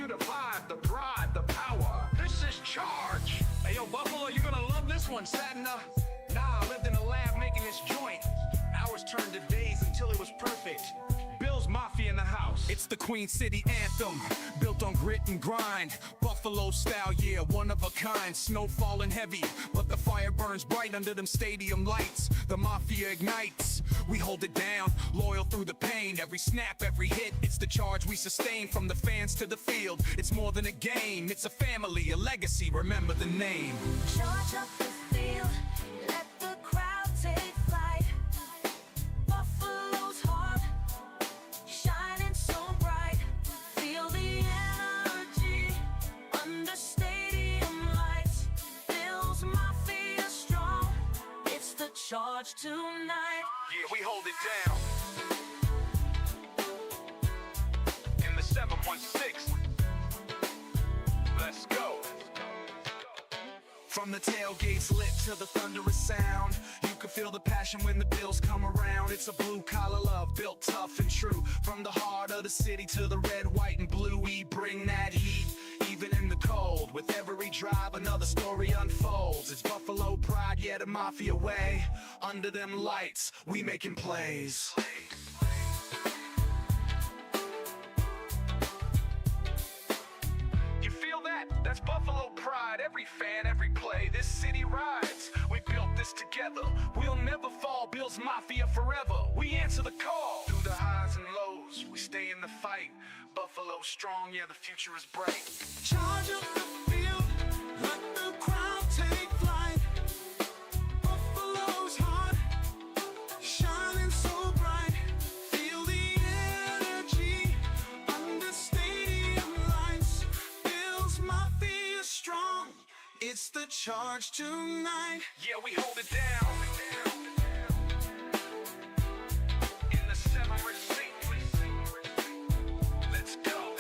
the vibe, the pride, the power. This is Charge. Hey, yo, Buffalo, you're gonna love this one. Nah, I lived in a lab making this joint. Hours turned to days until it was perfect. Bill's Mafia in the house. It's the Queen City anthem, built on grit and grind. Buffalo style, yeah, one of a kind. Snow falling heavy, but the fire burns bright under them stadium lights. The Mafia ignites, we hold it down, loyal through the pain. Every snap, every hit, it's the charge we sustain. From the fans to the field, it's more than a game. It's a family, a legacy, remember the name. Charge up the field, let the crowd take flight. Buffalo's heart, shining so bright. Feel the energy under stadium lights. Bill's Mafia strong, it's the charge tonight. Yeah, we hold it down. In the 716. Let's go. From the tailgates lit to the thunderous sound, you can feel the passion when the Bills come around. It's a blue-collar love, built tough and true. From the heart of the city to the red, white, and blue, we bring that heat, even in the cold. With every drive, another story unfolds. It's Buffalo pride, yeah, the Mafia way. Under them lights, we making plays. You feel that? That's Buffalo pride. Every fan, every play, this city rides. We built this together. We'll never fall. Bill's Mafia forever. We answer the call. Through the highs and lows, we stay in the fight. Buffalo strong, yeah, the future is bright. Charge up the field, let the crowd take flight. Buffalo's heart, shining so bright. Feel the energy under stadium lights. Bill's Mafia strong, it's the charge tonight. Yeah, we hold it down. In the 716. Let's go.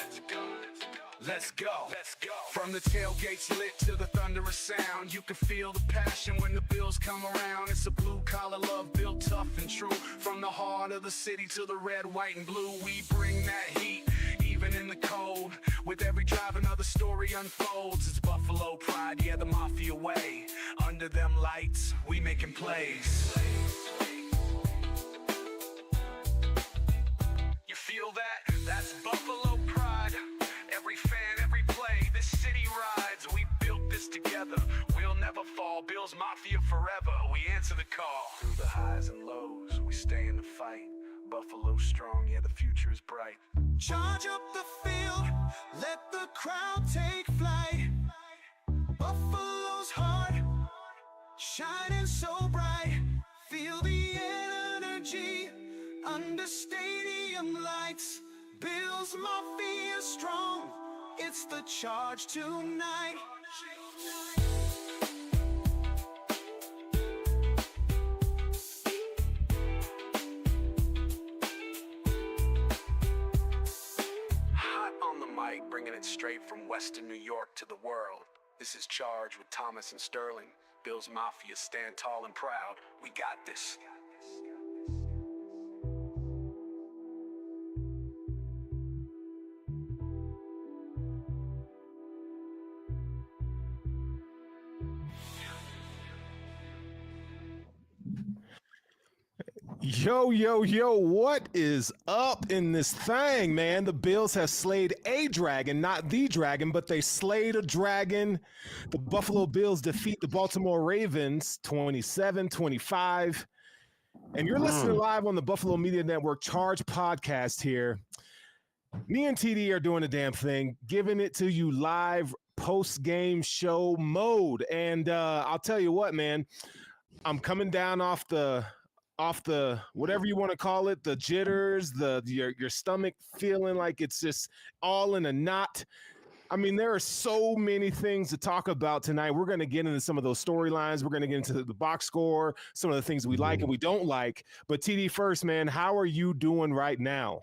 Let's go. Let's go. From the tailgates lit to the thunderous sound, you can feel the passion when the Bills come around. It's a blue-collar love built tough and true. From the heart of the city to the red, white, and blue, we bring that heat, even in the cold. With every drive, another story unfolds. It's Buffalo pride, yeah, the Mafia way. Under them lights, we making plays. You feel that? That's Buffalo pride. Every fan, every play, this city rides. We built this together, we'll never fall. Bill's Mafia forever, we answer the call. Through the highs and lows, we stay in the fight. Buffalo strong, yeah, the future is bright. Charge up the field, let the crowd take flight. Buffalo's heart, shining so bright. Feel the energy under stadium lights. Bill's Mafia strong, it's the charge tonight. Hot on the mic, bringing it straight from Western New York to the world. This is Charge with Thomas and Sterling. Bill's Mafia, stand tall and proud. We got this. Yo, what is up in this thing, man? The Bills have slayed a dragon, not the dragon, but they slayed a dragon. The Buffalo Bills defeat the Baltimore Ravens 27-25. And you're listening live on the Buffalo Media Network Charge podcast here. Me and TD are doing a damn thing, giving it to you live post-game show mode. And I'll tell you what, man, I'm coming down off the whatever you want to call it, the jitters, your stomach feeling like it's just all in a knot. I mean, there are so many things to talk about tonight. We're going to get into some of those storylines. We're going to get into the box score, some of the things we like and we don't like. But TD first, man, how are you doing right now?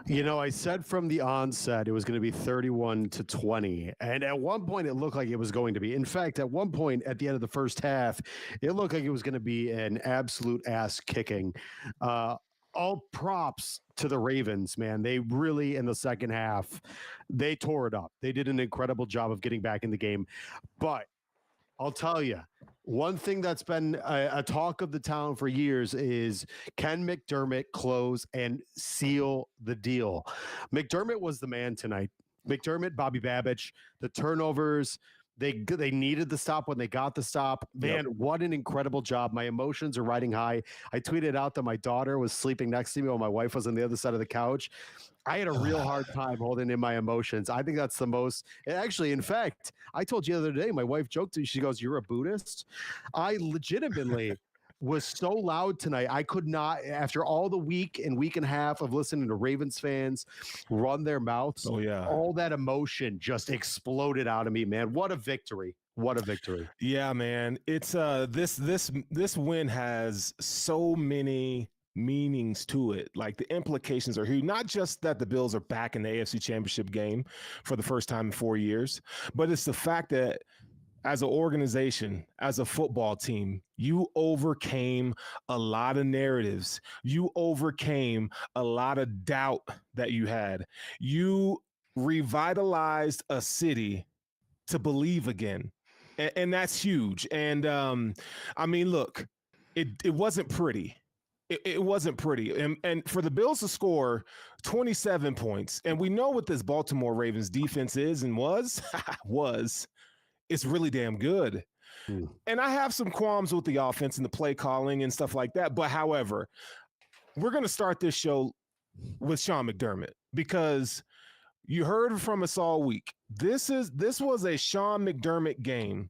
You know, I said from the onset it was going to be 31-20. And at one point it looked like it was going to be. In fact, at one point at the end of the first half, it looked like it was going to be an absolute ass kicking. all props to the Ravens, man. They really, in the second half, they tore it up. They did an incredible job of getting back in the game. But I'll tell you, one thing that's been a talk of the town for years is, can McDermott close and seal the deal? McDermott was the man tonight. McDermott, Bobby Babich, the turnovers, they needed the stop when they got the stop. Man, what an incredible job. My emotions are riding high. I tweeted out that my daughter was sleeping next to me while my wife was on the other side of the couch. I had a real hard time holding in my emotions. I think that's the most – actually, in fact, I told you the other day, my wife joked to me. She goes, "You're a Buddhist?" I legitimately – was so loud tonight. I could not, after all the week and a half of listening to Ravens fans run their mouths. Oh, yeah. All that emotion just exploded out of me, man. What a victory. What a victory. Yeah, man. It's this win has so many meanings to it. Like, the implications are huge. Not just that the Bills are back in the AFC Championship game for the first time in 4 years, but it's the fact that as an organization, as a football team, you overcame a lot of narratives. You overcame a lot of doubt that you had. You revitalized a city to believe again. And that's huge. And I mean, look, it wasn't pretty. It wasn't pretty. And for the Bills to score 27 points, and we know what this Baltimore Ravens defense is and was, it's really damn good. And I have some qualms with the offense and the play calling and stuff like that. But however, we're going to start this show with Sean McDermott, because you heard from us all week. This was a Sean McDermott game.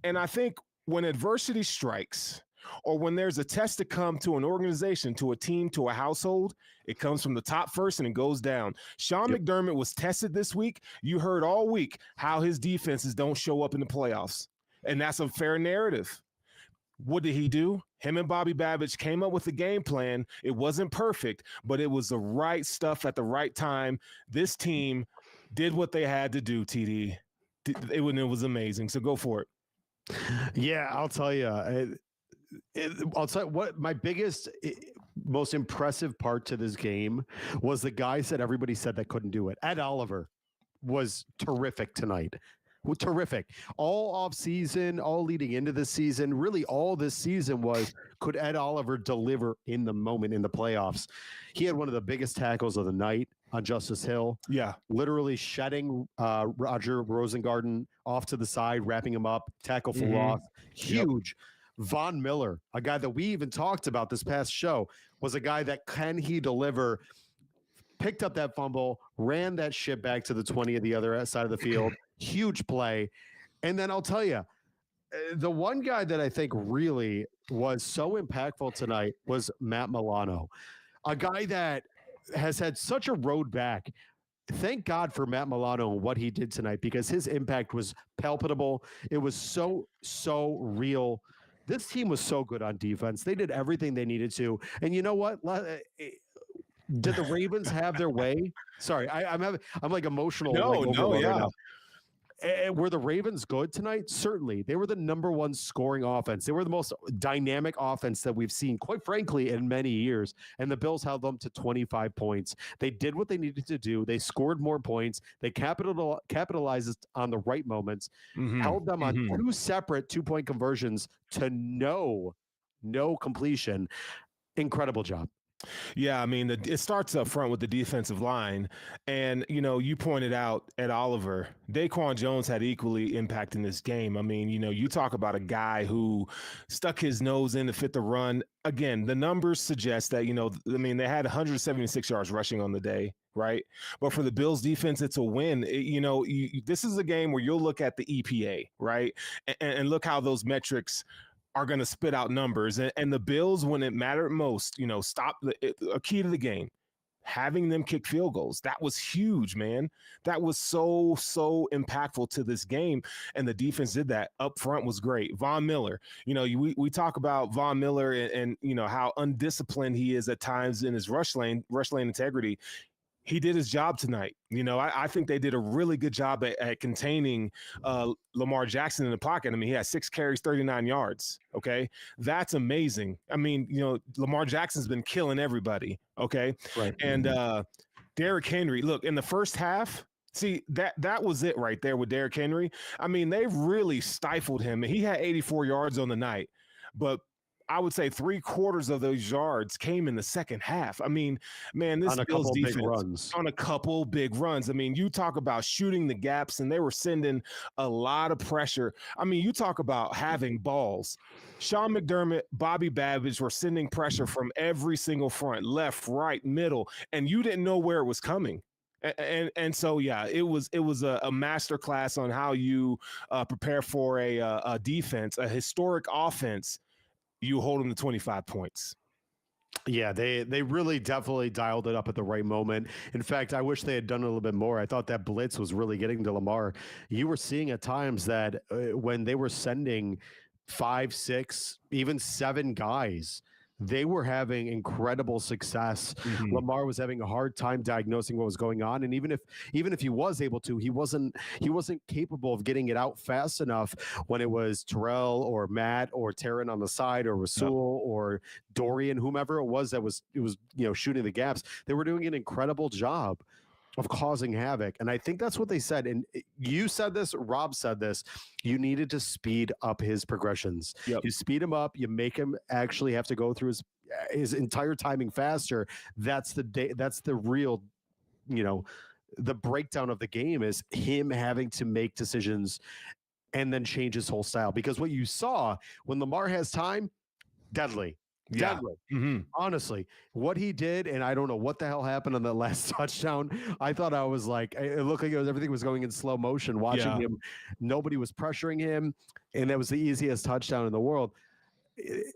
And I think when adversity strikes, or when there's a test to come to an organization, to a team, to a household, it comes from the top first and it goes down. Sean McDermott was tested this week. You heard all week how his defenses don't show up in the playoffs. And that's a fair narrative. What did he do? Him and Bobby Babich came up with a game plan. It wasn't perfect, but it was the right stuff at the right time. This team did what they had to do, TD. It was amazing. So go for it. Yeah, I'll tell you. I'll tell you what my biggest, most impressive part to this game was the guys that everybody said that couldn't do it. Ed Oliver was terrific tonight. Terrific. All off season, all leading into the season, really all this season was, could Ed Oliver deliver in the moment in the playoffs? He had one of the biggest tackles of the night on Justice Hill. Yeah. Literally shedding Roger Rosengarten off to the side, wrapping him up, tackle for loss. Huge. Von Miller, a guy that we even talked about this past show, was a guy that, can he deliver, picked up that fumble, ran that shit back to the 20 of the other side of the field. Huge play. And then I'll tell you, the one guy that I think really was so impactful tonight was Matt Milano, a guy that has had such a road back. Thank God for Matt Milano and what he did tonight, because his impact was palpable. It was so real. This team was so good on defense. They did everything they needed to. And you know what? Did the Ravens have their way? Sorry, I'm like emotional. Right now. Were the Ravens good tonight? Certainly. They were the number one scoring offense. They were the most dynamic offense that we've seen, quite frankly, in many years. And the Bills held them to 25 points. They did what they needed to do. They scored more points. They capitalized on the right moments, held them on two separate two-point conversions to no completion. Incredible job. Yeah, I mean, it starts up front with the defensive line. And, you pointed out Ed Oliver. Daquan Jones had equally impact in this game. I mean, you talk about a guy who stuck his nose in to fit the run. Again, the numbers suggest that, they had 176 yards rushing on the day, right? But for the Bills defense, it's a win. This is a game where you'll look at the EPA, right? And look how those metrics are going to spit out numbers. And the Bills, when it mattered most, stop a key to the game, having them kick field goals. That was huge, man. That was so impactful to this game. And the defense did that. Up front was great. Von Miller, we talk about Von Miller and how undisciplined he is at times in his rush lane integrity. He did his job tonight. I think they did a really good job at containing Lamar Jackson in the pocket. I mean, he had 6 carries, 39 yards. Okay. That's amazing. I mean, Lamar Jackson's been killing everybody. Okay. Right. And Derrick Henry, look, in the first half, see, that was it right there with Derrick Henry. I mean, they really stifled him. He had 84 yards on the night, but I would say 3/4 of those yards came in the second half. I mean, man, this On a Bills couple big defense runs. on a couple big runs. I mean, you talk about shooting the gaps, and they were sending a lot of pressure. I mean, you talk about having balls. Sean McDermott, Bobby Babbage were sending pressure from every single front, left, right, middle, and you didn't know where it was coming. And so yeah, it was a master class on how you prepare for a defense, a historic offense. You hold them to 25 points. Yeah, they really definitely dialed it up at the right moment. In fact, I wish they had done a little bit more. I thought that blitz was really getting to Lamar. You were seeing at times that when they were sending 5, 6, even 7 guys, they were having incredible success. Mhm. Lamar was having a hard time diagnosing what was going on, and even if he was able to, he wasn't capable of getting it out fast enough when it was Terrell or Matt or Taryn on the side or Rasul or Dorian, whomever it was shooting the gaps. They were doing an incredible job of causing havoc. And I think that's what they said. And you said this, Rob said this, you needed to speed up his progressions. Yep. You speed him up, you make him actually have to go through his entire timing faster. That's the real, the breakdown of the game is him having to make decisions and then change his whole style. Because what you saw when Lamar has time, deadly. Yeah. Deadly. Mm-hmm. Honestly, what he did, and I don't know what the hell happened on that last touchdown. I thought I was like, it looked like everything was going in slow motion watching him. Nobody was pressuring him, and that was the easiest touchdown in the world.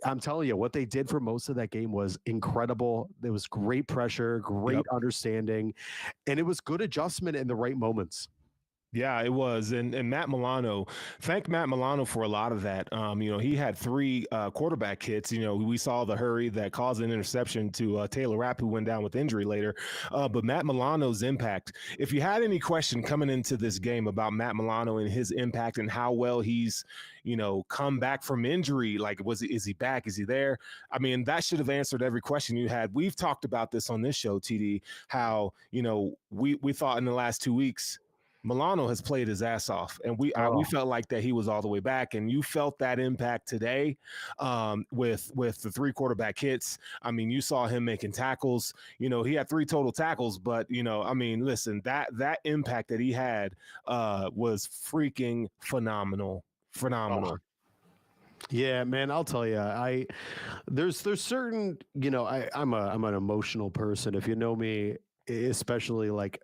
I'm telling you, what they did for most of that game was incredible. There was great pressure, great understanding, and it was good adjustment in the right moments. Yeah, it was. And Matt Milano, thank Matt Milano for a lot of that. He had 3 quarterback hits. We saw the hurry that caused an interception to Taylor Rapp, who went down with injury later. But Matt Milano's impact, if you had any question coming into this game about Matt Milano and his impact and how well he's, come back from injury, like is he back? Is he there? I mean, that should have answered every question you had. We've talked about this on this show, TD, how, we thought in the last 2 weeks, Milano has played his ass off, and we felt like that he was all the way back, and you felt that impact today with the 3 quarterback hits. I mean, you saw him making tackles. He had 3 total tackles, but I mean, listen, that impact that he had was freaking phenomenal. Oh. Yeah, man, I'll tell you, there's certain, I'm an emotional person. If you know me, especially like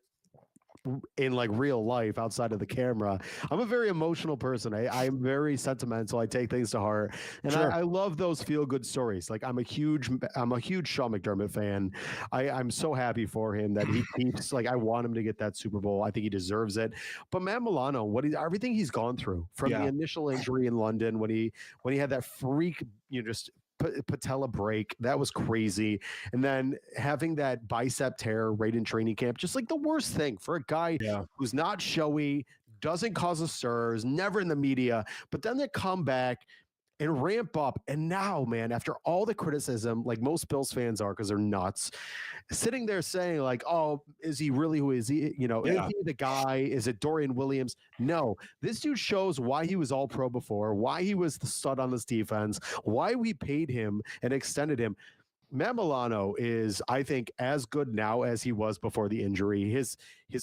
in like real life outside of the camera, I'm a very emotional person. I'm very sentimental. I take things to heart, and I love those feel good stories. Like I'm a huge Sean McDermott fan. I'm so happy for him that he keeps, like, I want him to get that Super Bowl. I think he deserves it. But Matt Milano, everything he's gone through from the initial injury in London when he had that freak, just patella break, that was crazy, and then having that bicep tear right in training camp, just like the worst thing for a guy who's not showy, doesn't cause a stir, is never in the media, but then they come back and ramp up, and now, man, after all the criticism, like most Bills fans are, because they're nuts, sitting there saying like, oh, is he really who is he? Is he the guy? Is it Dorian Williams? No, this dude shows why he was all pro before, why he was the stud on this defense, why we paid him and extended him. Matt Milano is, I think, as good now as he was before the injury. His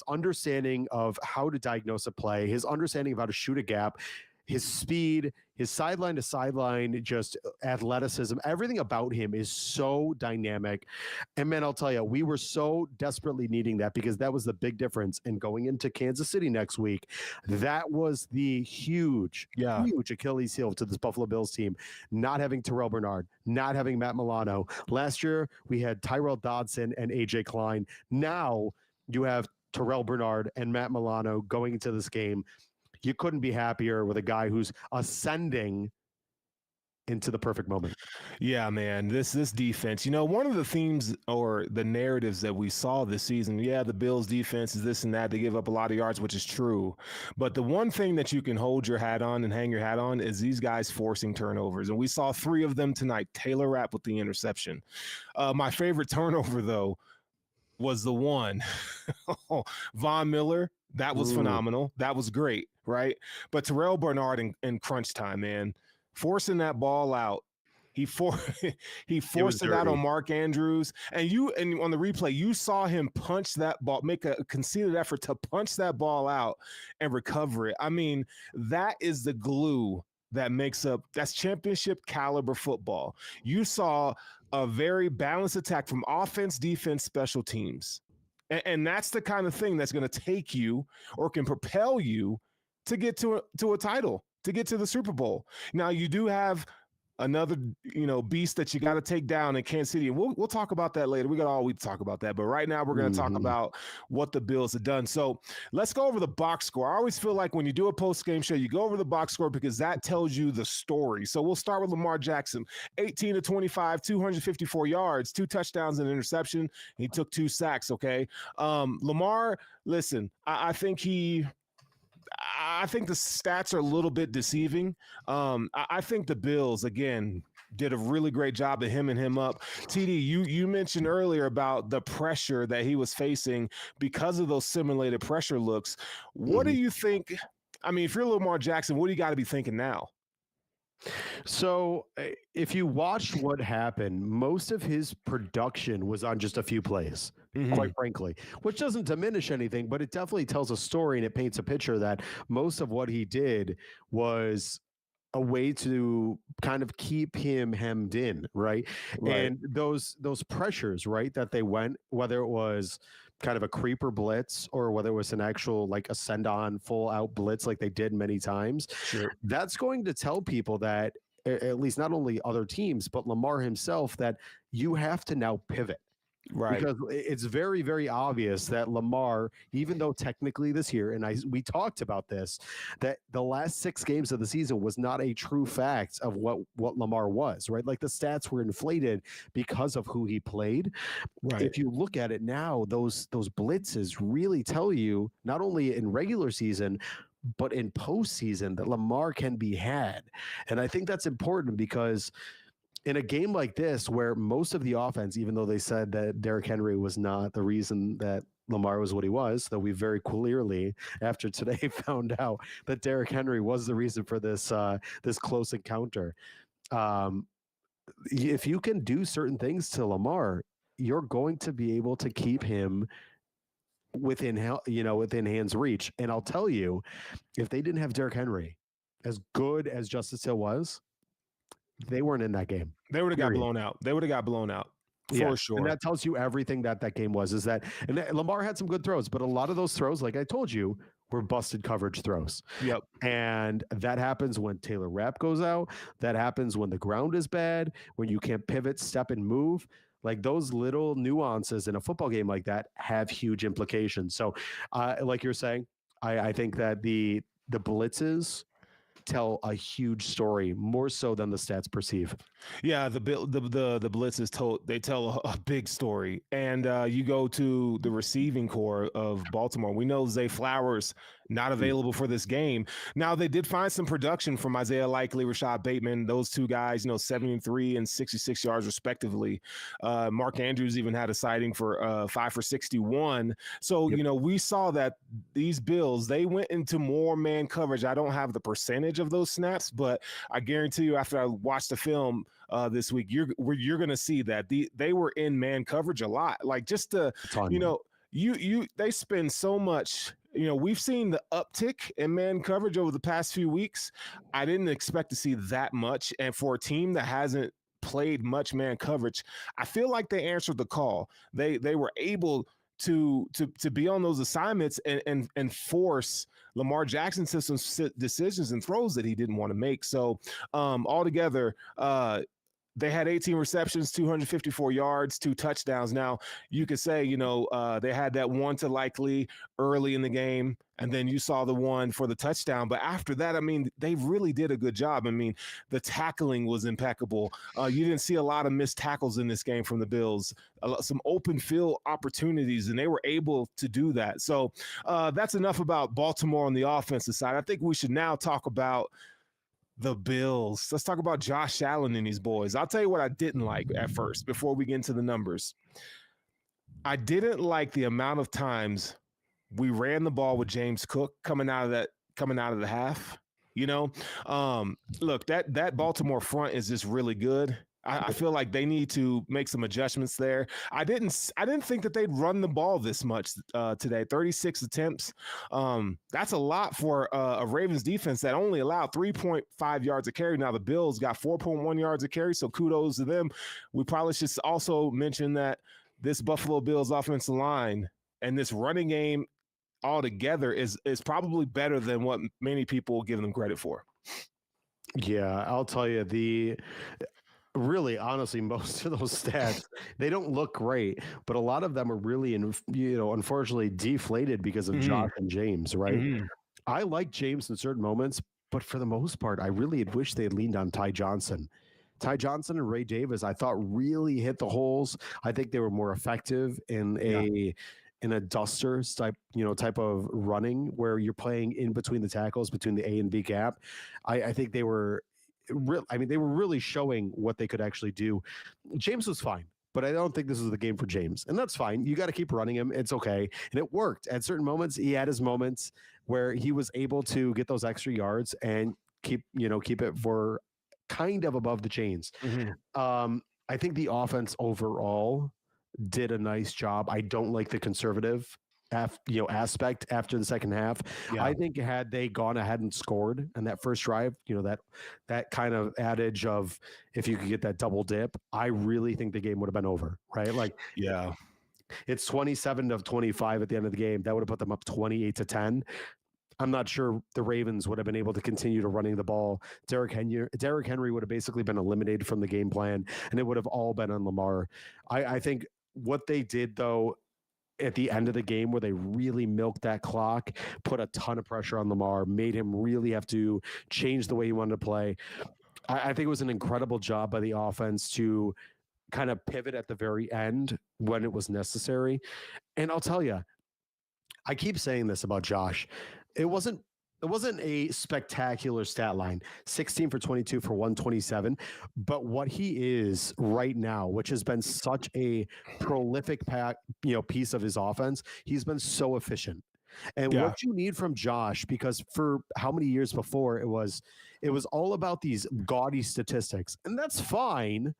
understanding of how to diagnose a play, his understanding of how to shoot a gap, his speed, his sideline to sideline, just athleticism, everything about him is so dynamic. And man, I'll tell you, we were so desperately needing that, because that was the big difference in going into Kansas City next week. That was the huge Achilles heel to this Buffalo Bills team, not having Terrell Bernard, not having Matt Milano. Last year, we had Tyrell Dodson and AJ Klein. Now you have Terrell Bernard and Matt Milano going into this game. You couldn't be happier with a guy who's ascending into the perfect moment. Yeah, man. This defense, one of the themes or the narratives that we saw this season, yeah, the Bills defense is this and that. They give up a lot of yards, which is true. But the one thing that you can hold your hat on and hang your hat on is these guys forcing turnovers. And we saw 3 of them tonight. Taylor Rapp with the interception. My favorite turnover, though, was the one. Von Miller, that was phenomenal. That was great, right? But Terrell Bernard in crunch time, man, forcing that ball out. He forced it out on Mark Andrews, and on the replay you saw him punch that ball, make a conceited effort to punch that ball out and recover it. I mean, that is the glue that's championship caliber football. You saw a very balanced attack from offense, defense, special teams, and that's the kind of thing that's going to take you or can propel you to get to a title, to get to the Super Bowl. Now you do have another, beast that you got to take down in Kansas City. And we'll talk about that later. We got all week to talk about that. But right now we're going to talk about what the Bills have done. So let's go over the box score. I always feel like when you do a post-game show, you go over the box score because that tells you the story. So we'll start with Lamar Jackson, 18 to 25, 254 yards, 2 touchdowns and an interception. He took 2 sacks, okay? Lamar, listen, I think the stats are a little bit deceiving. I think the Bills, again, did a really great job of hemming him up. TD, you mentioned earlier about the pressure that he was facing because of those simulated pressure looks. What do you think? I mean, if you're Lamar Jackson, what do you got to be thinking now? So if you watched what happened, most of his production was on just a few plays, quite frankly, which doesn't diminish anything, but it definitely tells a story and it paints a picture that most of what he did was a way to kind of keep him hemmed in, right? And those pressures, right, that they went, whether it was kind of a creeper blitz or whether it was an actual like a send on full out blitz like they did many times, that's going to tell people that, at least not only other teams, but Lamar himself, that you have to now pivot. Right. Because it's very, very obvious that Lamar, even though technically this year, and we talked about this, that the last 6 games of the season was not a true fact of what Lamar was, right? Like the stats were inflated because of who he played. Right. If you look at it now, those blitzes really tell you, not only in regular season, but in postseason, that Lamar can be had. And I think that's important because in a game like this, where most of the offense, even though they said that Derrick Henry was not the reason that Lamar was what he was, though we very clearly, after today, found out that Derrick Henry was the reason for this this close encounter. If you can do certain things to Lamar, you're going to be able to keep him within hand's reach. And I'll tell you, if they didn't have Derrick Henry, as good as Justice Hill was, they weren't in that game. They would have got blown out. For sure. And that tells you everything that game was, is that, and Lamar had some good throws, but a lot of those throws, like I told you, were busted coverage throws. Yep. And that happens when Taylor Rapp goes out. That happens when the ground is bad, when you can't pivot, step, and move. Like those little nuances in a football game like that have huge implications. So like you're saying, I think that the blitzes tell a huge story, more so than the stats perceive. Yeah, the blitzes they tell a big story. And you go to the receiving core of Baltimore. We know Zay Flowers not available for this game. Now, they did find some production from Isaiah Likely, Rashad Bateman, those two guys, 73 and 66 yards respectively. Mark Andrews even had a sighting for 5 for 61. So, we saw that these Bills, they went into more man coverage. I don't have the percentage of those snaps, but I guarantee you after I watched the film this week, you're going to see that they were in man coverage a lot. Like just to, they spend so much. We've seen the uptick in man coverage over the past few weeks. I didn't expect to see that much. And for a team that hasn't played much man coverage, I feel like they answered the call. They were able to be on those assignments and force Lamar Jackson to some decisions and throws that he didn't want to make. So altogether, they had 18 receptions, 254 yards, 2 touchdowns. Now, you could say, they had that one to Likely early in the game, and then you saw the one for the touchdown. But after that, I mean, they really did a good job. I mean, the tackling was impeccable. You didn't see a lot of missed tackles in this game from the Bills, some open field opportunities, and they were able to do that. So that's enough about Baltimore on the offensive side. I think we should now talk about the Bills. Let's talk about Josh Allen and these boys. I'll tell you what I didn't like at first before we get into the numbers. I didn't like the amount of times we ran the ball with James Cook coming out of the half. Look, that Baltimore front is just really good. I feel like they need to make some adjustments there. I didn't think that they'd run the ball this much today. 36 attempts. That's a lot for a Ravens defense that only allowed 3.5 yards a carry. Now the Bills got 4.1 yards a carry, so kudos to them. We probably should also mention that this Buffalo Bills offensive line and this running game altogether is probably better than what many people give them credit for. Yeah, I'll tell you, really, honestly, most of those stats, they don't look great, but a lot of them are really, unfortunately deflated because of Josh and James, right? I like James in certain moments, but for the most part, I really had wished they had leaned on Ty Johnson. Ty Johnson and Ray Davis, I thought really hit the holes. I think they were more effective in a duster type of running where you're playing in between the tackles, between the A and B gap. I think they were they were really showing what they could actually do. James was fine, but I don't think this was the game for James, and that's fine. You got to keep running him. It's okay. And it worked at certain moments. He had his moments where he was able to get those extra yards and keep it for kind of above the chains. I think the offense overall did a nice job. I don't like the conservative aspect after the second half. Yeah. I think had they gone ahead and scored in that first drive, that kind of adage of if you could get that double dip, I really think the game would have been over, right? Like, yeah, it's 27-25 at the end of the game. That would have put them up 28-10. I'm not sure the Ravens would have been able to continue to running the ball. Derrick Henry would have basically been eliminated from the game plan, and it would have all been on Lamar. I think what they did, though, at the end of the game where they really milked that clock, put a ton of pressure on Lamar, made him really have to change the way he wanted to play. I think it was an incredible job by the offense to kind of pivot at the very end when it was necessary. And I'll tell you, I keep saying this about Josh. It wasn't a spectacular stat line, 16 for 22 for 127, but what he is right now, which has been such a prolific piece of his offense, he's been so efficient. And what you need from Josh, because for how many years before it was all about these gaudy statistics, and that's fine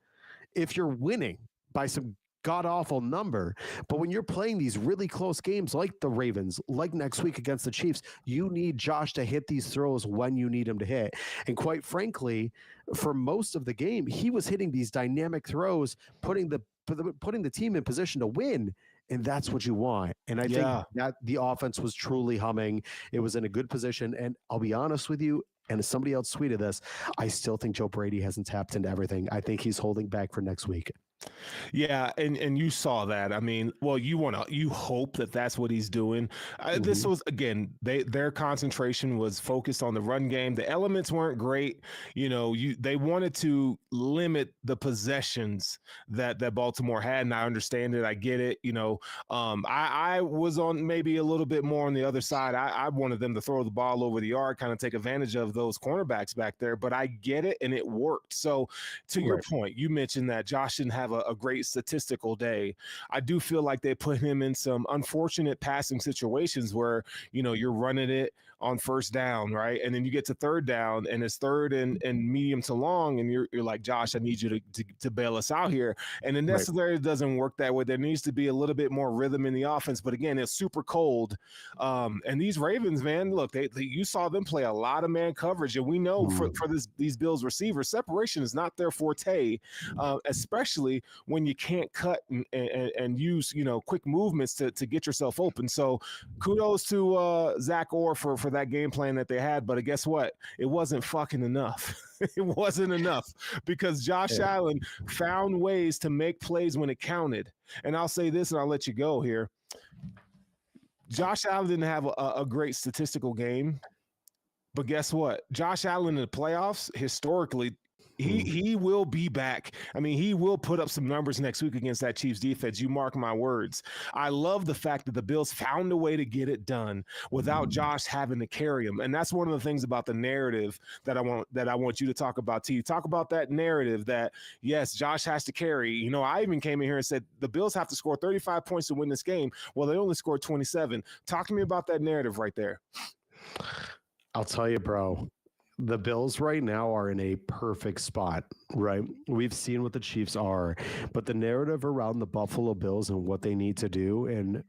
if you're winning by some god-awful number. But when you're playing these really close games like the Ravens, like next week against the Chiefs, you need Josh to hit these throws when you need him to hit. And quite frankly, for most of the game, he was hitting these dynamic throws, putting the team in position to win. And that's what you want. And I think that the offense was truly humming. It was in a good position. And I'll be honest with you, and somebody else tweeted this, I still think Joe Brady hasn't tapped into everything. I think he's holding back for next week. Yeah, and you saw that. I mean, well, you hope that that's what he's doing. This was, again, their concentration was focused on the run game. The elements weren't great. They wanted to limit the possessions that Baltimore had, and I understand it. I get it. I was on maybe a little bit more on the other side. I wanted them to throw the ball over the yard, kind of take advantage of those cornerbacks back there, but I get it, and it worked. So to your point, you mentioned that Josh didn't have a great statistical day. I do feel like they put him in some unfortunate passing situations where, you're running it on first down, right? And then you get to third down and it's third and medium to long. And you're like, Josh, I need you to bail us out here. And it necessarily doesn't work that way. There needs to be a little bit more rhythm in the offense. But again, it's super cold. And these Ravens, man, look, you saw them play a lot of man coverage. And we know for these Bills receivers, separation is not their forte, especially when you can't cut and use, quick movements to get yourself open. So kudos to Zach Orr for for that game plan that they had. But guess what? It wasn't fucking enough. It wasn't enough because Josh Allen found ways to make plays when it counted. And I'll say this, and I'll let you go here. Josh Allen didn't have a great statistical game, but guess what? Josh Allen in the playoffs, historically, he will be back. I mean, he will put up some numbers next week against that Chiefs defense. You mark my words. I love the fact that the Bills found a way to get it done without Josh having to carry him. And that's one of the things about the narrative that I want you to talk about, T. Talk about that narrative that, yes, Josh has to carry. You know, I even came in here and said the Bills have to score 35 points to win this game. Well, they only scored 27. Talk to me about that narrative right there. I'll tell you, bro. The Bills right now are in a perfect spot, right? We've seen what the Chiefs are, but the narrative around the Buffalo Bills and what they need to do and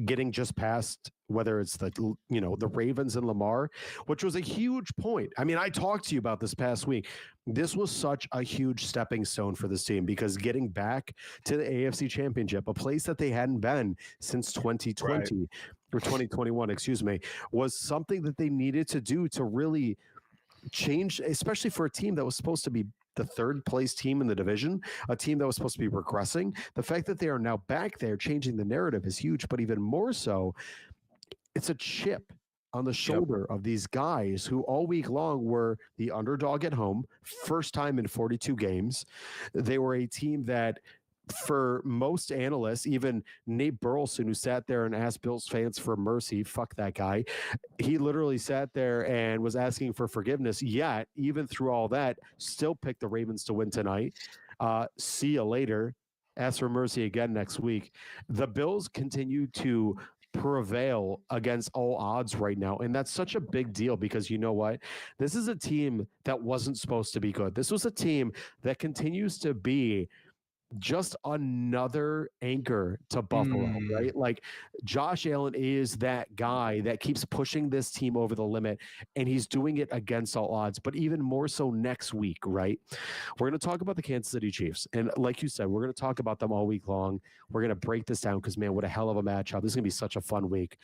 getting just past whether it's the Ravens and Lamar, which was a huge point. I mean, I talked to you about this past week. This was such a huge stepping stone for this team because getting back to the AFC Championship, a place that they hadn't been since 2020 right. or 2021, excuse me, was something that they needed to do to really change, especially for a team that was supposed to be the third place team in the division, a team that was supposed to be regressing. The fact that they are now back there changing the narrative is huge, but even more so, it's a chip on the shoulder of these guys who all week long were the underdog at home, first time in 42 games. They were a team that, for most analysts, even Nate Burleson, who sat there and asked Bills fans for mercy, fuck that guy. He literally sat there and was asking for forgiveness. Yet, even through all that, still picked the Ravens to win tonight. See you later. Ask for mercy again next week. The Bills continue to prevail against all odds right now. And that's such a big deal because you know what? This is a team that wasn't supposed to be good. This was a team that continues to be just another anchor to Buffalo, right? Like Josh Allen is that guy that keeps pushing this team over the limit, and he's doing it against all odds, but even more so next week, right? We're going to talk about the Kansas City Chiefs. And like you said, we're going to talk about them all week long. We're going to break this down because, man, what a hell of a matchup. This is going to be such a fun week.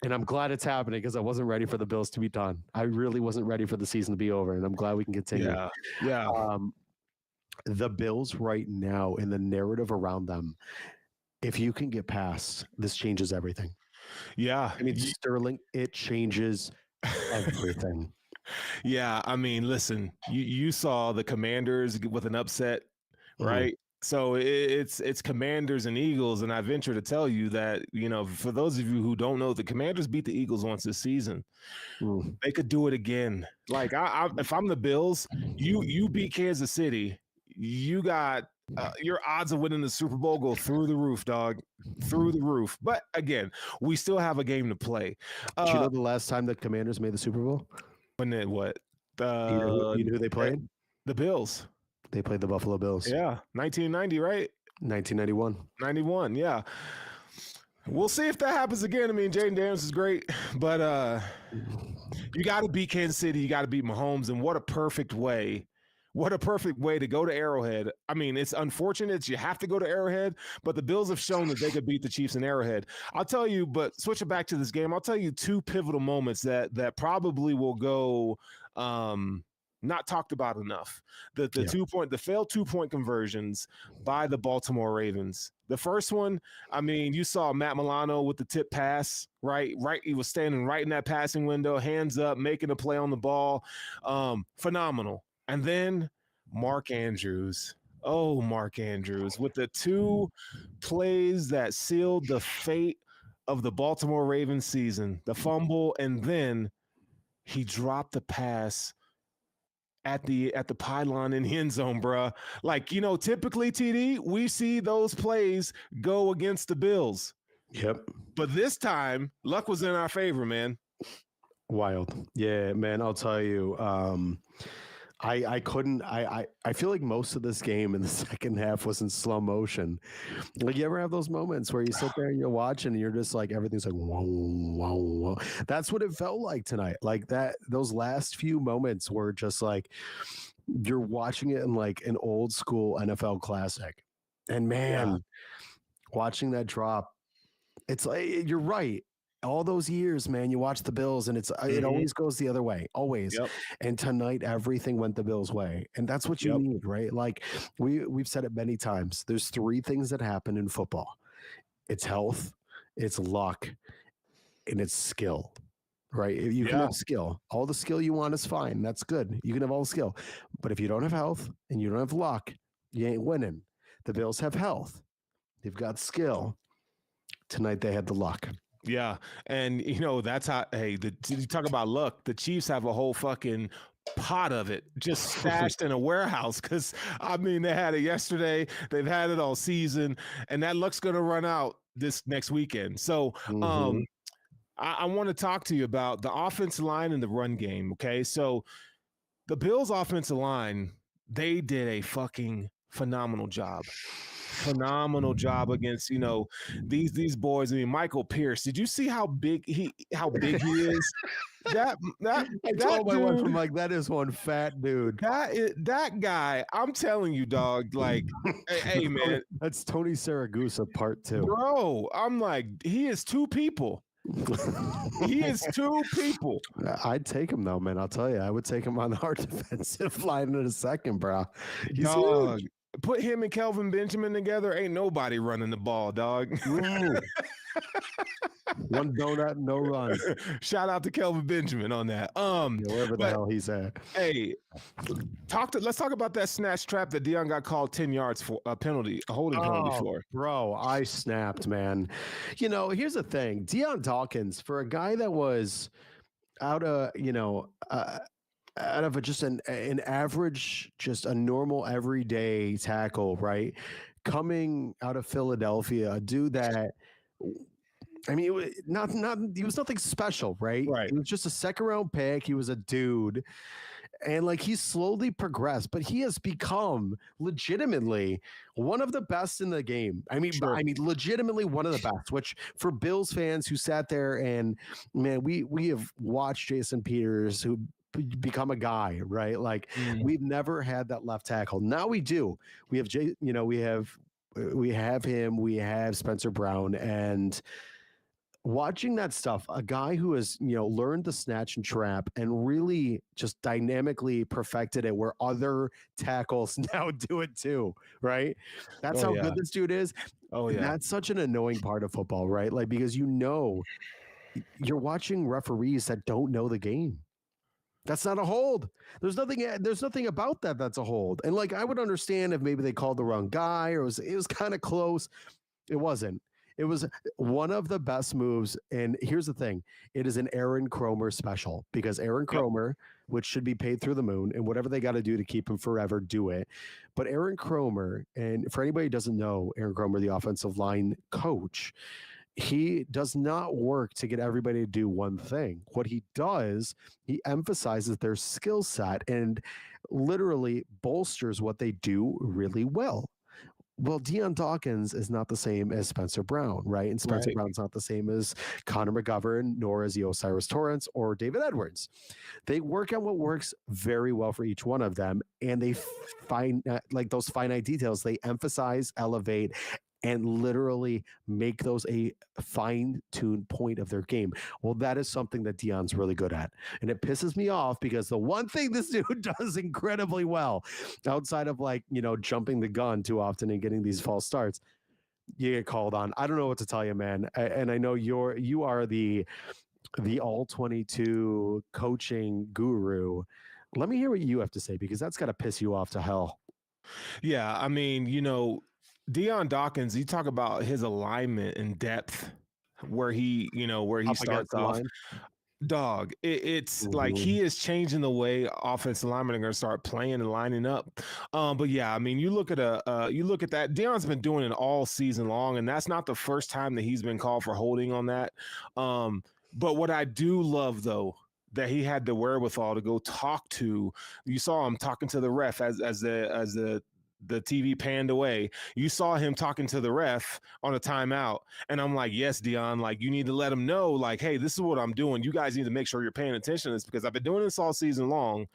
And I'm glad it's happening because I wasn't ready for the Bills to be done. I really wasn't ready for the season to be over, and I'm glad we can continue. Yeah. The Bills right now and the narrative around them, if you can get past, this changes everything. Yeah. I mean, Sterling, it changes everything. Yeah. I mean, listen, you saw the Commanders with an upset, right? So it's Commanders and Eagles, and I venture to tell you that, you know, for those of you who don't know, the Commanders beat the Eagles once this season. They could do it again. Like, if I'm the Bills, you beat Kansas City, you got your odds of winning the Super Bowl go through the roof, dog, through the roof. But again, we still have a game to play. Do you know the last time the Commanders made the Super Bowl? When it what? You know who they played? The Bills. They played the Buffalo Bills. Yeah, 1990, right? 1991. 91, yeah. We'll see if that happens again. I mean, Jaden Daniels is great, but you got to beat Kansas City. You got to beat Mahomes, and what a perfect way. What a perfect way to go to Arrowhead. I mean, it's unfortunate you have to go to Arrowhead, but the Bills have shown that they could beat the Chiefs in Arrowhead. I'll tell you, but switching back to this game, I'll tell you two pivotal moments that probably will go not talked about enough. The failed 2-point conversions by the Baltimore Ravens. The first one, I mean, you saw Matt Milano with the tip pass, right? He was standing right in that passing window, hands up, making a play on the ball. Phenomenal. And then Mark Andrews. Oh, Mark Andrews with the two plays that sealed the fate of the Baltimore Ravens season, the fumble, and then he dropped the pass at the pylon in the end zone, bruh. Like, you know, typically, TD, we see those plays go against the Bills. Yep. But this time, luck was in our favor, man. Wild. Yeah, man, I'll tell you. I feel like most of this game in the second half was in slow motion. Like, you ever have those moments where you sit there and you're watching and you're just like, everything's like, whoa, whoa, whoa. That's what it felt like tonight. Like that, those last few moments were just like, you're watching it in like an old school NFL classic. And man, watching that drop, it's like, you're right. all those years, man, you watch the Bills and it always goes the other way, always. Yep. And tonight, everything went the Bills' way, and that's what you Yep. need, right? Like we've said it many times. There's three things that happen in football: it's health, it's luck, and it's skill. Right? You can Yeah. have skill. All the skill you want is fine. That's good. You can have all the skill, but if you don't have health and you don't have luck, you ain't winning. The Bills have health. They've got skill. Tonight they had the luck. Yeah, and that's how. Hey, you talk about luck. The Chiefs have a whole fucking pot of it just stashed in a warehouse because I mean they had it yesterday. They've had it all season, and that luck's gonna run out this next weekend. So, I want to talk to you about the offensive line and the run game. Okay, so the Bills' offensive line, they did a fucking phenomenal job. Phenomenal job against these boys. I mean, Michael Pierce. Did you see how big he is? That I told my wife, I'm like, that is one fat dude. That guy. I'm telling you, dog. Like, hey man, that's Tony Saragusa part 2. Bro, I'm like, he is two people. He is two people. I'd take him though, man. I'll tell you, I would take him on our defensive line in a second, bro. He's dog. huge. Put him and Kelvin Benjamin together. Ain't nobody running the ball, dog. One donut, no run. Shout out to Kelvin Benjamin on that. Wherever the hell he's at. Hey, let's talk about that snatch trap that Deion got called 10 yards for a penalty, a holding penalty for. Bro, I snapped, man. Here's the thing. Deion Dawkins, for a guy that was out of, out of just an average, just a normal everyday tackle, right? Coming out of Philadelphia, a dude that, I mean, he was nothing special, right? Right. He was just a second round pick. He was a dude. And like he's slowly progressed, but he has become legitimately one of the best in the game. I mean, legitimately one of the best, which for Bills fans who sat there and man, we have watched Jason Peters who become a guy, right? Like we've never had that left tackle. Now we do. We have we have him, we have Spencer Brown, and watching that stuff, a guy who has, learned the snatch and trap and really just dynamically perfected it where other tackles now do it too, right? That's how good this dude is. Oh yeah. That's such an annoying part of football, right? Like, because you're watching referees that don't know the game. That's not a hold. There's nothing about that that's a hold. And like, I would understand if maybe they called the wrong guy or it was kind of close. It wasn't. It was one of the best moves. And here's the thing. It is an Aaron Kromer special because Aaron Kromer, which should be paid through the moon, and whatever they got to do to keep him forever, do it. But Aaron Kromer, and for anybody who doesn't know, Aaron Kromer, the offensive line coach, he does not work to get everybody to do one thing. What he does, he emphasizes their skill set and literally bolsters what they do really well. Well, Deion Dawkins is not the same as Spencer Brown, right? And Spencer Brown's not the same as Connor McGovern, nor is he Osiris Torrance or David Edwards. They work on what works very well for each one of them, and they find like those finite details. They emphasize, elevate, and literally make those a fine-tuned point of their game. Well, that is something that Deion's really good at. And it pisses me off because the one thing this dude does incredibly well, outside of jumping the gun too often and getting these false starts, you get called on. I don't know what to tell you, man. And I know you are the all 22 coaching guru. Let me hear what you have to say, because that's got to piss you off to hell. Yeah, I mean, Deion Dawkins, you talk about his alignment and depth where he starts off. Dog, it's like he is changing the way offensive linemen are going to start playing and lining up. But yeah, I mean, you look at that. Deion's been doing it all season long, and that's not the first time that he's been called for holding on that. But what I do love, though, that he had the wherewithal to go talk to. You saw him talking to the ref as the TV panned away. You saw him talking to the ref on a timeout. And I'm like, yes, Deion, like you need to let him know, like, hey, this is what I'm doing. You guys need to make sure you're paying attention to this because I've been doing this all season long,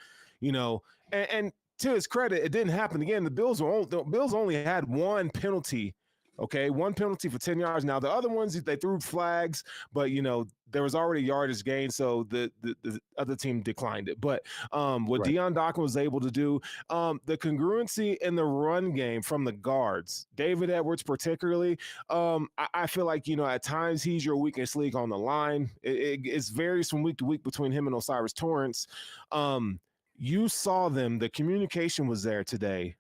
and to his credit, it didn't happen again. The Bills only had one penalty Okay, one penalty for 10 yards. Now the other ones they threw flags, but there was already yardage gain, so the other team declined it. But what Right. Deion Dawkins was able to do, the congruency in the run game from the guards, David Edwards particularly, I feel like at times he's your weakest link on the line. It varies from week to week between him and Osiris Torrance. You saw them. The communication was there today.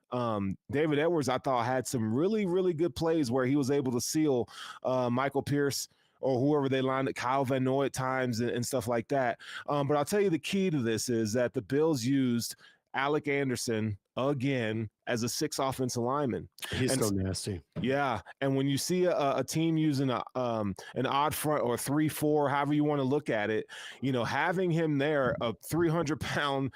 David Edwards, I thought, had some really, really good plays where he was able to seal Michael Pierce or whoever they lined up, Kyle Van Noy at times and stuff like that. But I'll tell you the key to this is that the Bills used Alec Anderson again as a 6 offensive lineman. He's so nasty. Yeah, and when you see a team using an odd front or 3-4, however you want to look at it, having him there, a 300-pound,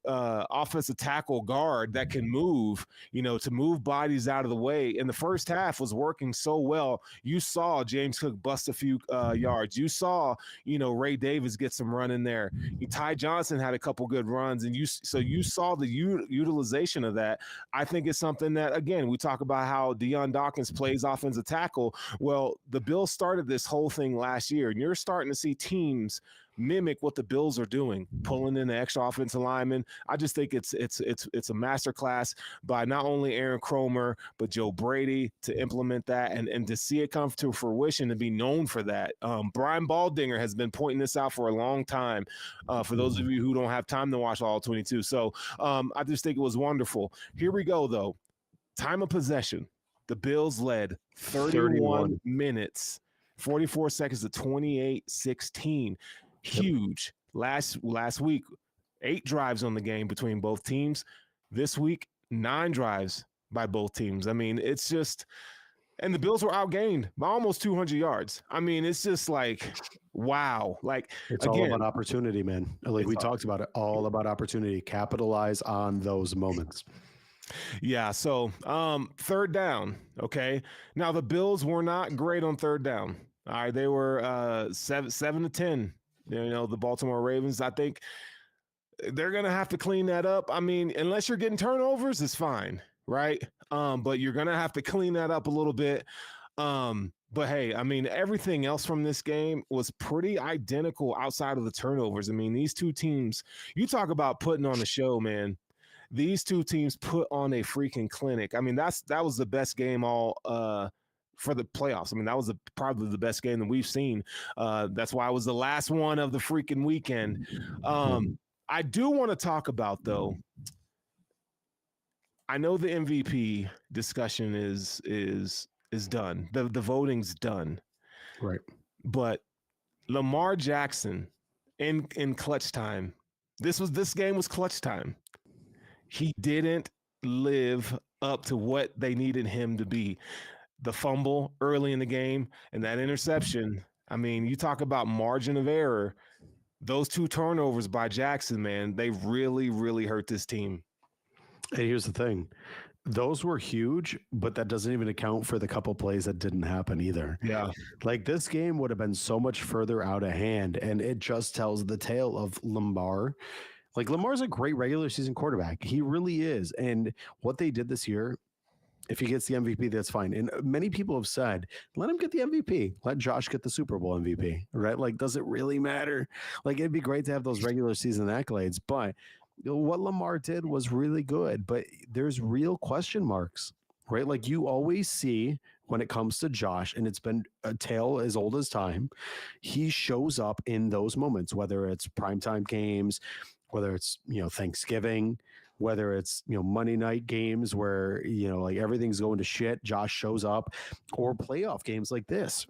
offensive tackle guard that can move, to move bodies out of the way. In the first half was working so well. You saw James Cook bust a few yards. You saw, Ray Davis get some run in there. Ty Johnson had a couple good runs, and you saw the utilization of that. I think it's something that, again, we talk about how Deion Dawkins plays offensive tackle. Well, the Bills started this whole thing last year, and you're starting to see teams mimic what the Bills are doing, pulling in the extra offensive lineman. I just think it's a masterclass by not only Aaron Cromer but Joe Brady to implement that and to see it come to fruition and be known for that. Brian Baldinger has been pointing this out for a long time. For those of you who don't have time to watch all 22, so I just think it was wonderful. Here we go though. Time of possession. The Bills led 31 minutes, 44 seconds to 28-16. Huge. Last week, 8 drives on the game between both teams. This week, 9 drives by both teams. I mean, it's just, and the Bills were outgained by almost 200 yards. I mean, it's just like, wow. Like, it's again, all about opportunity, man. Like we talked about it, all about opportunity. Capitalize on those moments. Yeah, so third down, okay? Now, the Bills were not great on third down. All right, they were 7 to 10. The Baltimore Ravens, I think they're going to have to clean that up. I mean, unless you're getting turnovers, it's fine, right? But you're going to have to clean that up a little bit. But hey, I mean, everything else from this game was pretty identical outside of the turnovers. I mean, these two teams, you talk about putting on a show, man. These two teams put on a freaking clinic. I mean, that was the best game all for the playoffs. I mean, that was probably the best game that we've seen. That's why it was the last one of the freaking weekend. I do want to talk about, though, I know the MVP discussion is done. The voting's done. Right. But Lamar Jackson in clutch time. This game was clutch time. He didn't live up to what they needed him to be. The fumble early in the game and that interception. I mean, you talk about margin of error. Those 2 turnovers by Jackson, man, they really, really hurt this team. And here's the thing. Those were huge, but that doesn't even account for the couple plays that didn't happen either. Yeah. Like this game would have been so much further out of hand, and it just tells the tale of Lamar. Like Lamar's a great regular season quarterback. He really is. And what they did this year, if he gets the MVP, that's fine. And many people have said, let him get the MVP. Let Josh get the Super Bowl MVP, right? Like, does it really matter? Like, it'd be great to have those regular season accolades. But what Lamar did was really good. But there's real question marks, right? Like you always see when it comes to Josh, and it's been a tale as old as time, he shows up in those moments, whether it's primetime games, whether it's, Thanksgiving, whether it's, Monday night games where, like everything's going to shit, Josh shows up, or playoff games like this,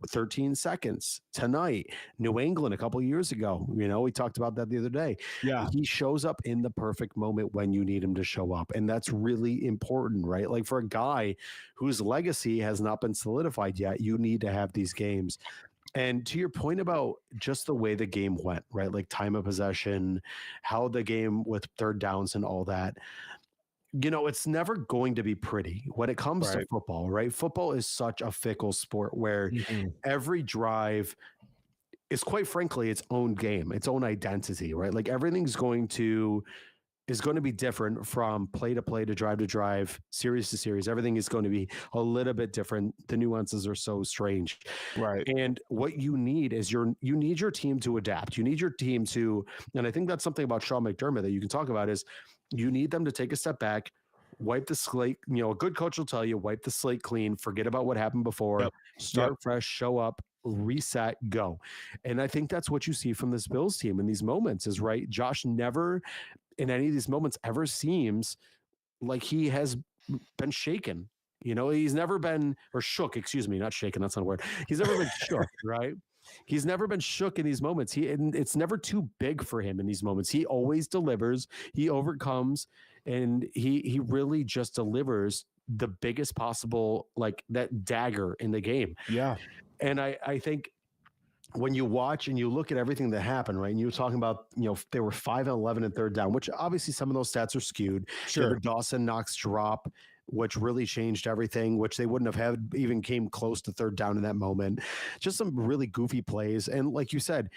13 seconds tonight, New England a couple of years ago, we talked about that the other day. Yeah. He shows up in the perfect moment when you need him to show up. And that's really important, right? Like for a guy whose legacy has not been solidified yet, you need to have these games. And to your point about just the way the game went, right? Like time of possession, how the game with third downs and all that, it's never going to be pretty when it comes to football, right? Football is such a fickle sport where every drive is quite frankly its own game, its own identity, right? Like everything's going to is going to be different from play to play to drive, series to series. Everything is going to be a little bit different. The nuances are so strange. Right. And what you need is you need your team to adapt. You need your team to, and I think that's something about Sean McDermott that you can talk about is you need them to take a step back, wipe the slate. A good coach will tell you, wipe the slate clean, forget about what happened before, start fresh, show up, reset, go. And I think that's what you see from this Bills team in these moments is right. Josh never in any of these moments ever seems like he has been shaken. He's never been, or shook, excuse me, not shaken. That's not a word. He's never been shook, right? He's never been shook in these moments. And it's never too big for him in these moments. He always delivers, he overcomes, and he really just delivers the biggest possible, like that dagger in the game. Yeah. And I think when you watch and you look at everything that happened, right? And you were talking about, they were 5 and 11 in third down, which obviously some of those stats are skewed. Sure. The Dawson Knox drop, which really changed everything, which they wouldn't have had even came close to third down in that moment. Just some really goofy plays. And like you said,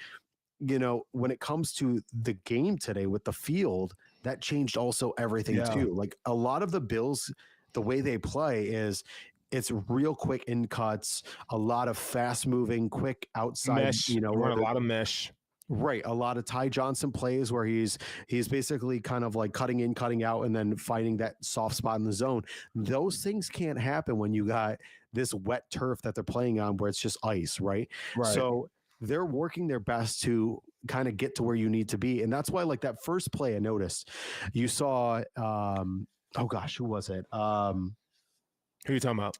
when it comes to the game today with the field, that changed also everything too. Like a lot of the Bills, the way they play is it's real quick in cuts, a lot of fast moving, quick outside, mesh, a lot of mesh. Right. A lot of Ty Johnson plays where he's basically kind of like cutting in, cutting out, and then finding that soft spot in the zone. Those things can't happen when you got this wet turf that they're playing on where it's just ice, right? So they're working their best to kind of get to where you need to be. And that's why, like that first play I noticed, you saw, oh gosh, who was it? Who are you talking about?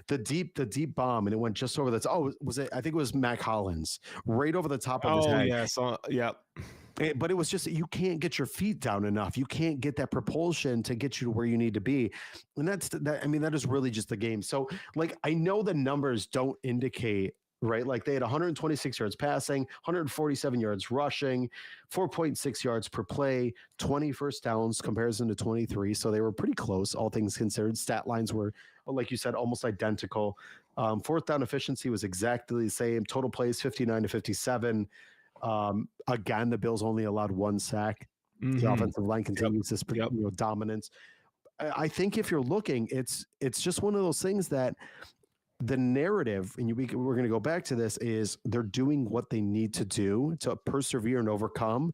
The deep bomb, and it went just over the top. Oh, was it? I think it was Mac Hollins, right over the top of his head. Yeah. But it was just you can't get your feet down enough. You can't get that propulsion to get you to where you need to be, and that is really just the game. So, like, I know the numbers don't indicate. Right. Like they had 126 yards passing, 147 yards rushing, 4.6 yards per play, 20 first downs comparison to 23. So they were pretty close, all things considered. Stat lines were, like you said, almost identical. Fourth down efficiency was exactly the same. Total plays 59 to 57. Again, the Bills only allowed 1 sack. The offensive line continues this dominance. I think if you're looking, it's just one of those things that the narrative, and we're going to go back to this, is they're doing what they need to do to persevere and overcome.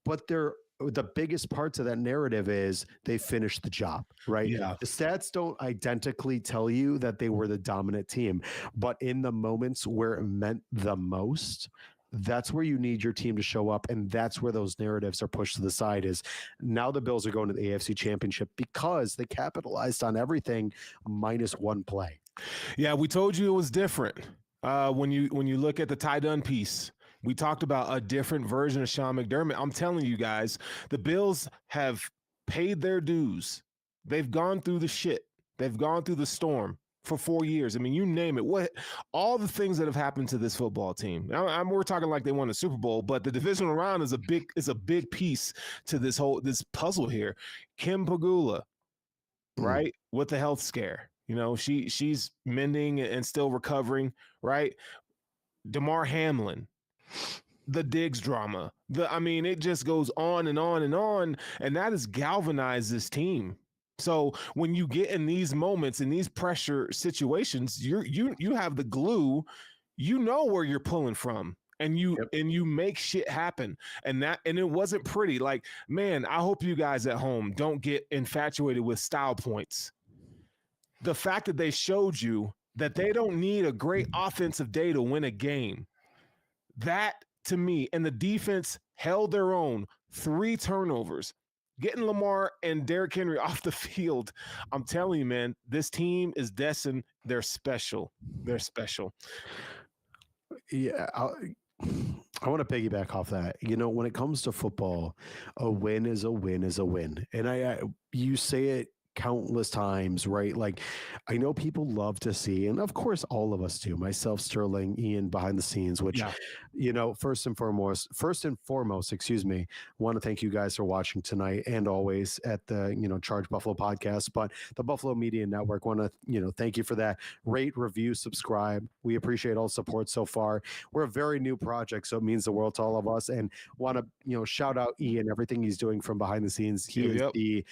But the biggest parts of that narrative is they finished the job, right? Yeah. The stats don't identically tell you that they were the dominant team, but in the moments where it meant the most, that's where you need your team to show up. And that's where those narratives are pushed to the side is now the Bills are going to the AFC Championship because they capitalized on everything minus 1 play. Yeah, we told you it was different. When you look at the Ty Dunn piece, we talked about a different version of Sean McDermott. I'm telling you guys, the Bills have paid their dues. They've gone through the shit. They've gone through the storm for 4 years. I mean, you name it. All the things that have happened to this football team. We're talking like they won a Super Bowl, but the divisional round is a big piece to this puzzle here. Kim Pagula, right, with the health scare. She's mending and still recovering, right? DeMar Hamlin, the Diggs drama. It just goes on and on and on, and that has galvanized this team. So when you get in these moments, in these pressure situations, you have the glue, where you're pulling from. And you make shit happen. And it wasn't pretty. Like, man, I hope you guys at home don't get infatuated with style points. The fact that they showed you that they don't need a great offensive day to win a game. That, to me, and the defense held their own. 3 turnovers. Getting Lamar and Derrick Henry off the field. I'm telling you, man, this team is destined. They're special. They're special. Yeah, I want to piggyback off that. When it comes to football, a win is a win is a win. And you say it countless times, right? Like, I know people love to see, and of course, all of us do, myself, Sterling, Ian, behind the scenes, which, Yeah. first and foremost, excuse me, want to thank you guys for watching tonight and always at the, Charge Buffalo podcast, but the Buffalo Media Network want to, thank you for that. Rate, review, subscribe. We appreciate all support so far. We're a very new project, so it means the world to all of us, and want to, shout out Ian, everything he's doing from behind the scenes. He is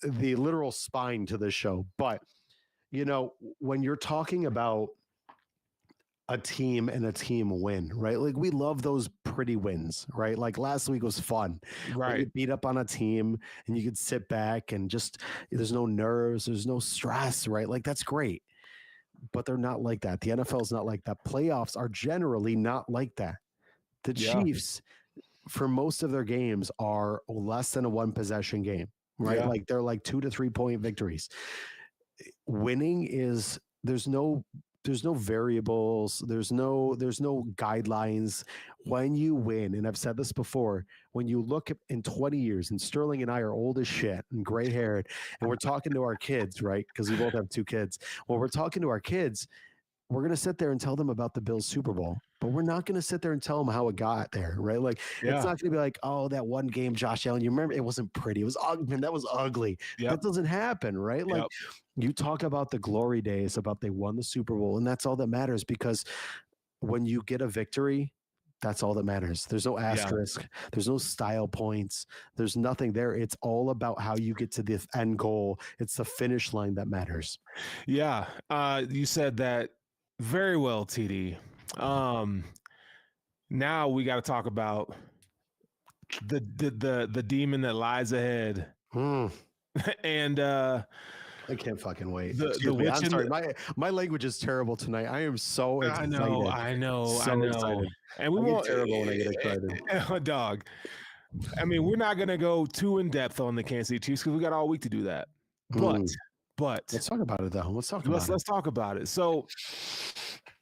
the literal spine to this show. But when you're talking about a team and a team win, right? Like, we love those pretty wins, right? Like, last week was fun. When you beat up on a team and you could sit back and just, there's no nerves, there's no stress, right? Like, that's great. But they're not like that. The NFL is not like that. Playoffs are generally not like that. The Chiefs, for most of their games, are less than a one possession game, right? Yeah. Like, they're like 2 to 3 point victories. Winning is, there's no variables, there's no guidelines. When you win, and I've said this before, when you look in 20 years, and Sterling and I are old as shit and gray haired, and we're talking to our kids, right? Because we both have 2 kids. When we're talking to our kids, we're going to sit there and tell them about the Bills Super Bowl, but we're not going to sit there and tell them how it got there, right? Like, it's not going to be like, oh, that one game, Josh Allen, you remember, it wasn't pretty. It was ugly. Man, that was ugly. That doesn't happen, right? Like, you talk about the glory days, about they won the Super Bowl, and that's all that matters, because when you get a victory, that's all that matters. There's no asterisk. There's no style points. There's nothing there. It's all about how you get to the end goal. It's the finish line that matters. Yeah. You said that very well, TD. Now we got to talk about the demon that lies ahead. And I can't fucking wait. I'm sorry. My language is terrible tonight. I am so excited. I know. Excited. And we I get won't terrible when I get excited. Dog. I mean, we're not gonna go too in depth on the Kansas City Chiefs because we got all week to do that. But let's talk about it though. Let's talk about it. So,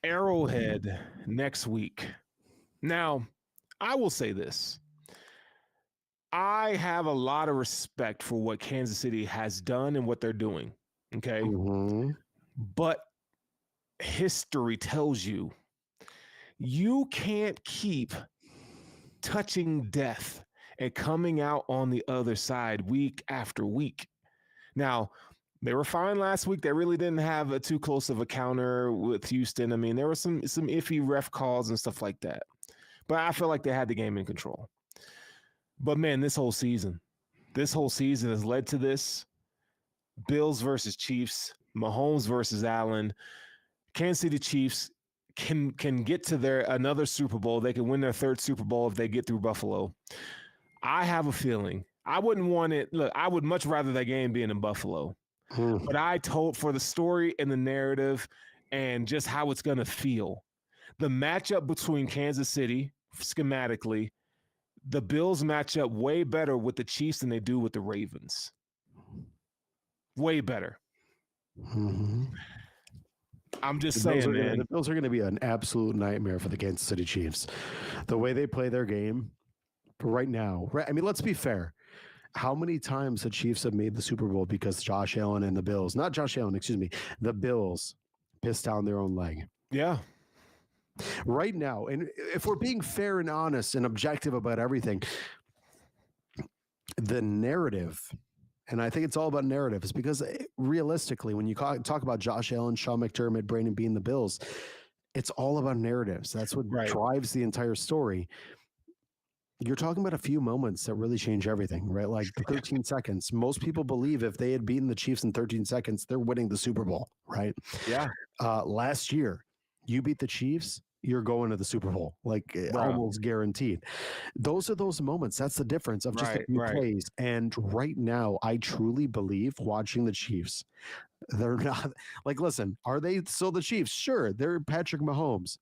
Arrowhead next week. Now, I will say this. I have a lot of respect for what Kansas City has done and what they're doing. Okay. But history tells you can't keep touching death and coming out on the other side week after week. Now, they were fine last week. They really didn't have a too close of a counter with Houston. I mean, there were some iffy ref calls and stuff like that. But I feel like they had the game in control. But man, this whole season has led to this. Bills versus Chiefs, Mahomes versus Allen. Kansas City Chiefs can get to another Super Bowl. They can win their 3rd Super Bowl if they get through Buffalo. I have a feeling. I wouldn't want it. Look, I would much rather that game being in Buffalo. But I told for the story and the narrative and just how it's going to feel. The matchup between Kansas City, schematically, the Bills match up way better with the Chiefs than they do with the Ravens. Way better. I'm just saying, man. The Bills are going to be an absolute nightmare for the Kansas City Chiefs. The way they play their game right now. Right? I mean, let's be fair. How many times the Chiefs have made the Super Bowl because Josh Allen and the Bills, not Josh Allen, excuse me, the Bills pissed down their own leg? Yeah. Right now, and if we're being fair and honest and objective about everything, the narrative, and I think it's all about narratives, because realistically, when you talk about Josh Allen, Sean McDermott, Brandon Beane, the Bills, it's all about narratives. That's what drives the entire story. You're talking about a few moments that really change everything, right? Like the 13 seconds. Most people believe if they had beaten the Chiefs in 13 seconds, they're winning the Super Bowl, right? Yeah. Last year, you beat the Chiefs, you're going to the Super Bowl, like almost guaranteed. Those are those moments. That's the difference of just a few plays. And right now, I truly believe watching the Chiefs, they're not like, listen, are they still the Chiefs? Sure, they're Patrick Mahomes.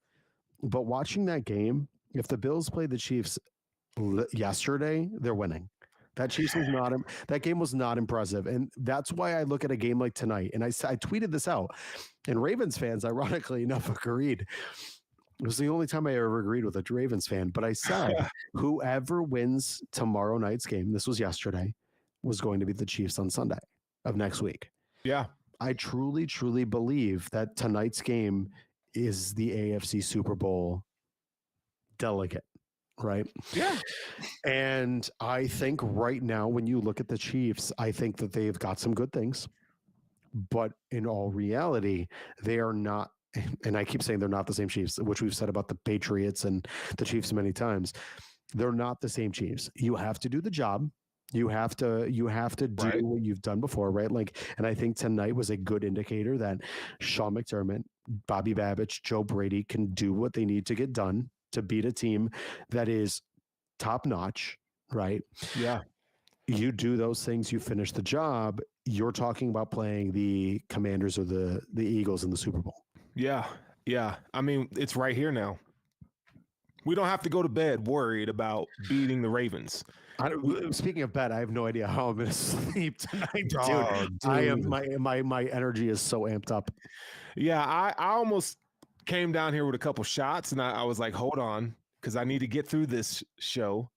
But watching that game, if the Bills played the Chiefs yesterday, they're winning. That game was not impressive. And that's why I look at a game like tonight. And I tweeted this out, and Ravens fans, ironically enough, agreed. It was the only time I ever agreed with a Ravens fan. But I said, whoever wins tomorrow night's game, this was yesterday, was going to be the Chiefs on Sunday. of next week. Yeah. I truly, truly believe that tonight's game is the AFC Super Bowl delegate, right? Yeah. And I think right now, when you look at the Chiefs, I think that they've got some good things, but in all reality, they are not. And I keep saying they're not the same Chiefs, which we've said about the Patriots and the Chiefs many times. They're not the same Chiefs. You have to do the job. You have to do Right. what you've done before, right? Like, and I think tonight was a good indicator that Sean McDermott, Bobby Babbage, Joe Brady can do what they need to get done to beat a team that is top notch, right? Yeah. You do those things, you finish the job. You're talking about playing the Commanders or the Eagles in the Super Bowl. Yeah. Yeah. I mean, it's right here now. We don't have to go to bed worried about beating the Ravens. Speaking of bed, I have no idea how I'm going to sleep tonight, dude. Oh, I am dude. my energy is so amped up. Yeah, I almost came down here with a couple shots, and I was like, hold on, because I need to get through this show.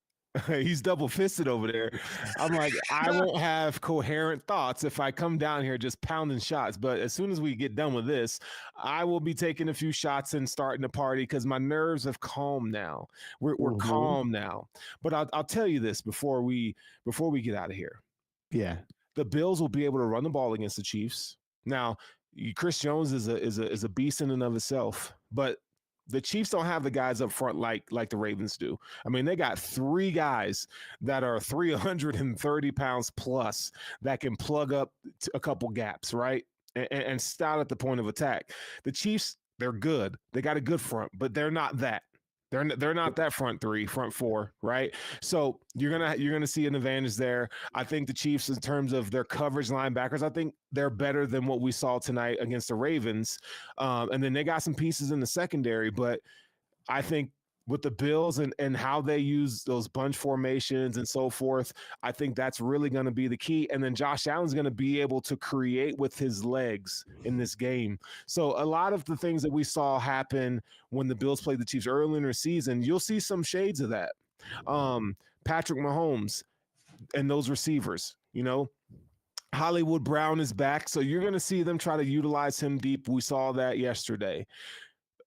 He's double fisted over there. I'm like, I won't have coherent thoughts if I come down here just pounding shots. But as soon as we get done with this, I will be taking a few shots and starting the party because my nerves have calmed now. We're Mhm. calm now. But I'll tell you this before we get out of here. Yeah. The Bills will be able to run the ball against the Chiefs. Now, Chris Jones is a beast in and of itself, but the Chiefs don't have the guys up front like the Ravens do. I mean, they got 3 guys that are 330 pounds plus that can plug up a couple gaps, right? And start at the point of attack. The Chiefs, they're good. They got a good front, but they're not that. They're not that front 4, right? So you're gonna see an advantage there. I think the Chiefs, in terms of their coverage linebackers, I think they're better than what we saw tonight against the Ravens. And then they got some pieces in the secondary, but I think with the Bills and how they use those bunch formations and so forth, I think that's really going to be the key. And then Josh Allen's going to be able to create with his legs in this game. So a lot of the things that we saw happen when the Bills played the Chiefs early in the season, you'll see some shades of that. Patrick Mahomes and those receivers, Hollywood Brown is back. So you're going to see them try to utilize him deep. We saw that yesterday.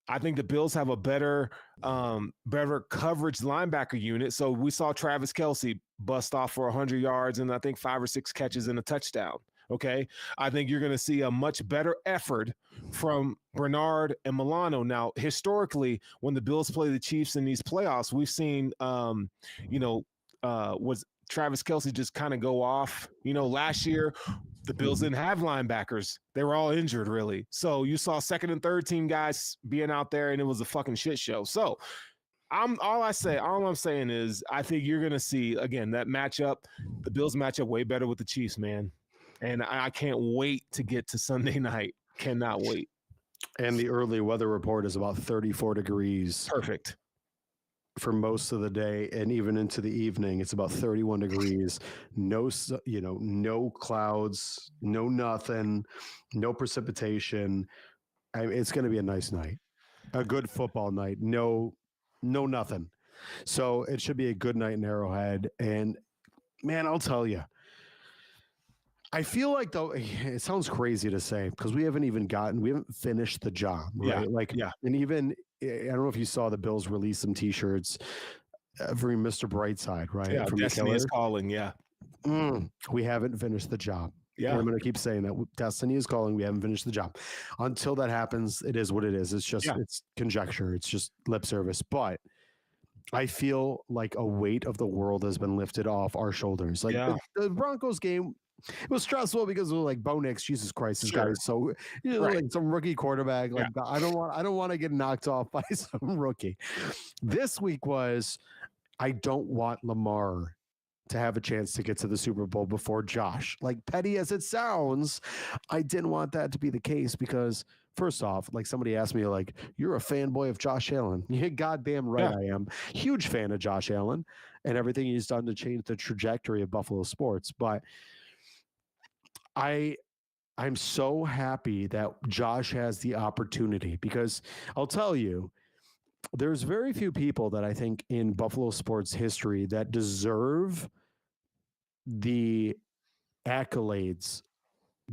I think the Bills have a better coverage linebacker unit. So we saw Travis Kelce bust off for 100 yards and I think 5 or 6 catches and a touchdown. Okay. I think you're going to see a much better effort from Bernard and Milano. Now, historically, when the Bills play the Chiefs in these playoffs, we've seen, was Travis Kelce just kind of go off. Last year, the Bills didn't have linebackers. They were all injured, really. So you saw second and third team guys being out there, and it was a fucking shit show. So all I'm saying is I think you're going to see, again, that matchup, the Bills match up way better with the Chiefs, man. And I can't wait to get to Sunday night. Cannot wait. And the early weather report is about 34 degrees. Perfect. For most of the day and even into the evening. It's about 31 degrees. No clouds, no nothing, no precipitation. It's going to be a nice night, a good football night. No nothing. So it should be a good night in Arrowhead. And man, I'll tell you, I feel like, though, it sounds crazy to say because we haven't finished the job, right? And even, I don't know if you saw the Bills release some T-shirts for Mr. Brightside, right? Yeah, From Destiny is calling, yeah. We haven't finished the job. Yeah. And I'm going to keep saying that. Destiny is calling. We haven't finished the job. Until that happens, it is what it is. It's just, It's conjecture. It's just lip service. But I feel like a weight of the world has been lifted off our shoulders. Like the Broncos game, it was stressful because of like Bo Nix. Jesus Christ, this guy is so like some rookie quarterback. Like I don't want to get knocked off by some rookie. This week was, I don't want Lamar to have a chance to get to the Super Bowl before Josh. Like petty as it sounds, I didn't want that to be the case because first off, like somebody asked me, like, you're a fanboy of Josh Allen. You're goddamn right I am. Huge fan of Josh Allen and everything he's done to change the trajectory of Buffalo sports. But I'm so happy that Josh has the opportunity because I'll tell you, there's very few people that I think in Buffalo sports history that deserve the accolades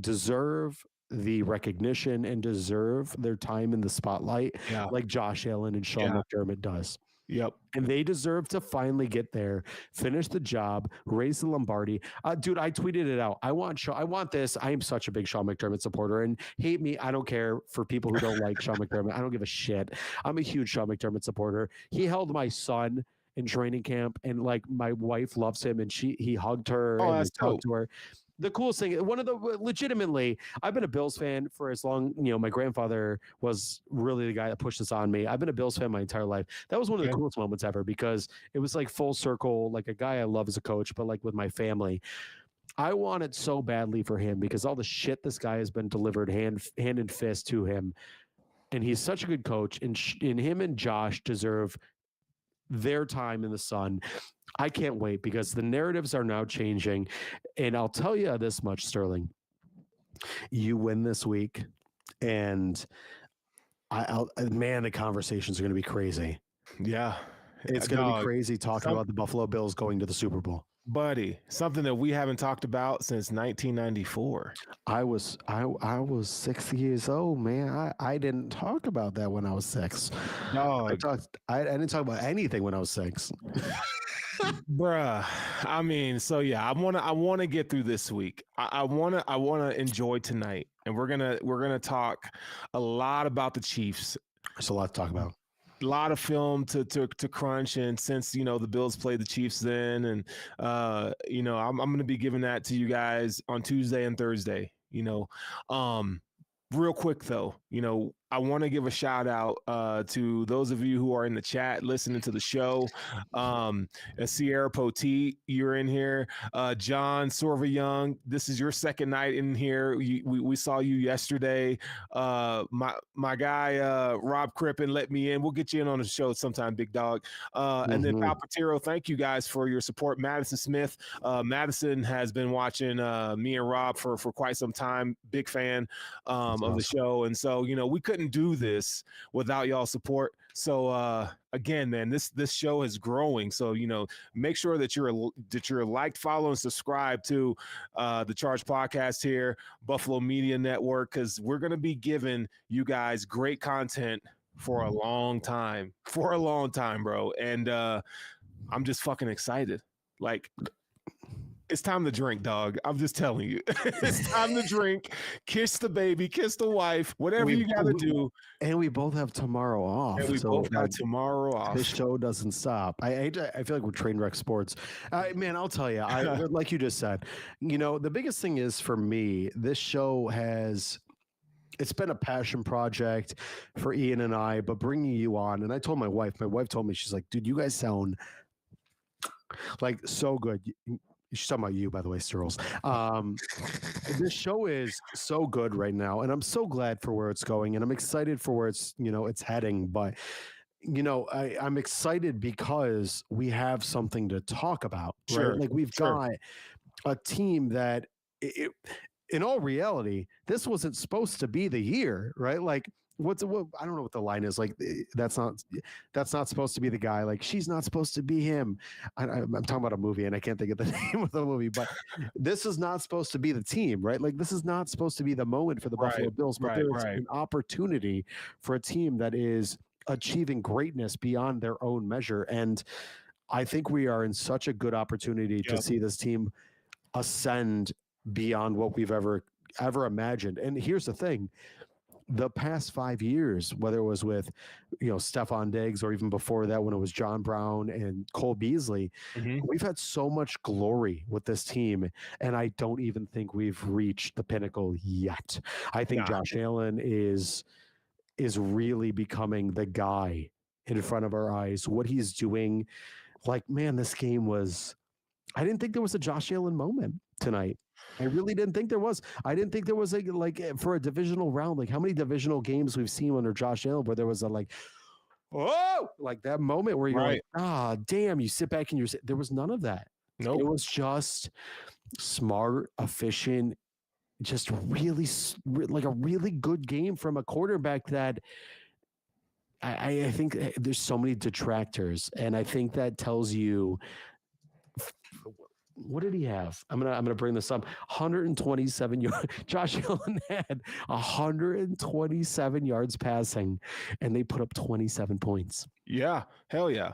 deserve the recognition and deserve their time in the spotlight Yeah. like Josh Allen and Sean Yeah. McDermott does. Yep. And they deserve to finally get there, finish the job, raise the Lombardi. Dude, I tweeted it out. I want this. I am such a big Sean McDermott supporter, and hate me. I don't care for people who don't like Sean McDermott. I don't give a shit. I'm a huge Sean McDermott supporter. He held my son in training camp, and like my wife loves him, and he hugged her Oh, and that's talked dope. to her. The coolest thing, one of the legitimately, I've been a Bills fan for as long, my grandfather was really the guy that pushed this on me. I've been a Bills fan my entire life. That was one of the Okay. coolest moments ever because it was like full circle, like a guy I love as a coach, but like with my family. I want it so badly for him because all the shit this guy has been delivered hand and fist to him. And he's such a good coach, and him and Josh deserve their time in the sun. I can't wait because the narratives are now changing. And I'll tell you this much, Sterling. You win this week, and man, the conversations are going to be crazy. Yeah. It's going to be Dog, crazy talking about the Buffalo Bills going to the Super Bowl. buddy, something that we haven't talked about since 1994. I was 6 years old, man. I didn't talk about that when I was 6. Dog, I didn't talk about anything when I was 6. bruh. I mean, so yeah, I want to get through this week. I want to enjoy tonight, and we're gonna talk a lot about the Chiefs. There's a lot to talk about. A lot of film to crunch, and since the Bills played the Chiefs then, and I'm going to be giving that to you guys on Tuesday and Thursday. Real quick though, I want to give a shout out to those of you who are in the chat listening to the show. Sierra Poteet, you're in here. John Sorva Young, this is your second night in here. We saw you yesterday. My guy Rob Crippen let me in. We'll get you in on the show sometime, big dog. And then Pal Patero, thank you guys for your support. Madison Smith, Madison has been watching me and Rob for quite some time. Big fan of the show, and so we couldn't do this without y'all support. So again, man, this show is growing. So make sure that you're liked, follow, and subscribe to the Charge Podcast here, Buffalo Media Network, because we're gonna be giving you guys great content for a long time, bro. And I'm just fucking excited. Like, it's time to drink, dog. I'm just telling you. It's time to drink. Kiss the baby, kiss the wife, whatever you got to do. And we both have tomorrow off. And we both got tomorrow off. This show doesn't stop. I feel like we're train wreck sports. Man, I'll tell you, like you just said, the biggest thing is for me, this show it's been a passion project for Ian and I, but bringing you on, and I told my wife told me, she's like, dude, you guys sound like so good. She's talking about you, by the way, Stirls. This show is so good right now, and I'm so glad for where it's going, and I'm excited for where it's heading. But I'm excited because we have something to talk about. Sure, right? Like we've got a team that, in all reality, this wasn't supposed to be the year, right? Like. What I don't know what the line is. Like that's not supposed to be the guy. Like she's not supposed to be him. I'm talking about a movie and I can't think of the name of the movie. But this is not supposed to be the team, right? Like this is not supposed to be the moment for the Buffalo Bills. But there's an opportunity for a team that is achieving greatness beyond their own measure, and I think we are in such a good opportunity to see this team ascend beyond what we've ever imagined. And here's the thing. The past 5 years, whether it was with, Stephon Diggs or even before that when it was John Brown and Cole Beasley, we've had so much glory with this team, and I don't even think we've reached the pinnacle yet. I think Josh Allen is really becoming the guy in front of our eyes. What he's doing, like, man, this game was. I didn't think there was a Josh Allen moment tonight. I really didn't think there was. I didn't think there was for a divisional round. Like how many divisional games we've seen under Josh Allen where there was like that moment where you're like, damn, you sit back and there was none of that. Nope. It was just smart, efficient, just really like a really good game from a quarterback that I think there's so many detractors. And I think that tells you what did he have? I'm gonna bring this up. 127 yards. Josh Allen had 127 yards passing, and they put up 27 points. Yeah, hell yeah.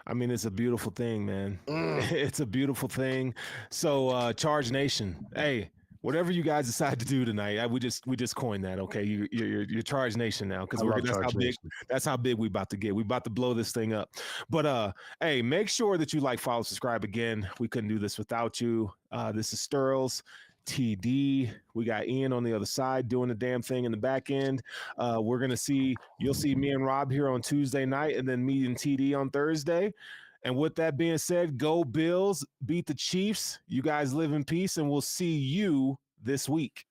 I mean, it's a beautiful thing, man. It's a beautiful thing. So, Charge Nation, hey, whatever you guys decide to do tonight, we just coined that. Okay, you're Charge Nation now because that's how big we about to get. We about to blow this thing up. But hey, make sure that you like, follow, subscribe. Again, we couldn't do this without you. This is Sterls. TD, we got Ian on the other side doing the damn thing in the back end. You'll see me and Rob here on Tuesday night, and then me and TD on Thursday. And with that being said, go Bills, beat the Chiefs. You guys live in peace, and we'll see you this week.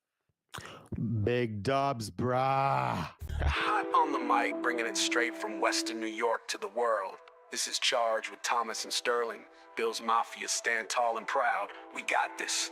Big dubs, brah. Hot on the mic, bringing it straight from Western New York to the world. This is Charge with Thomas and Sterling. Bills Mafia, stand tall and proud. We got this.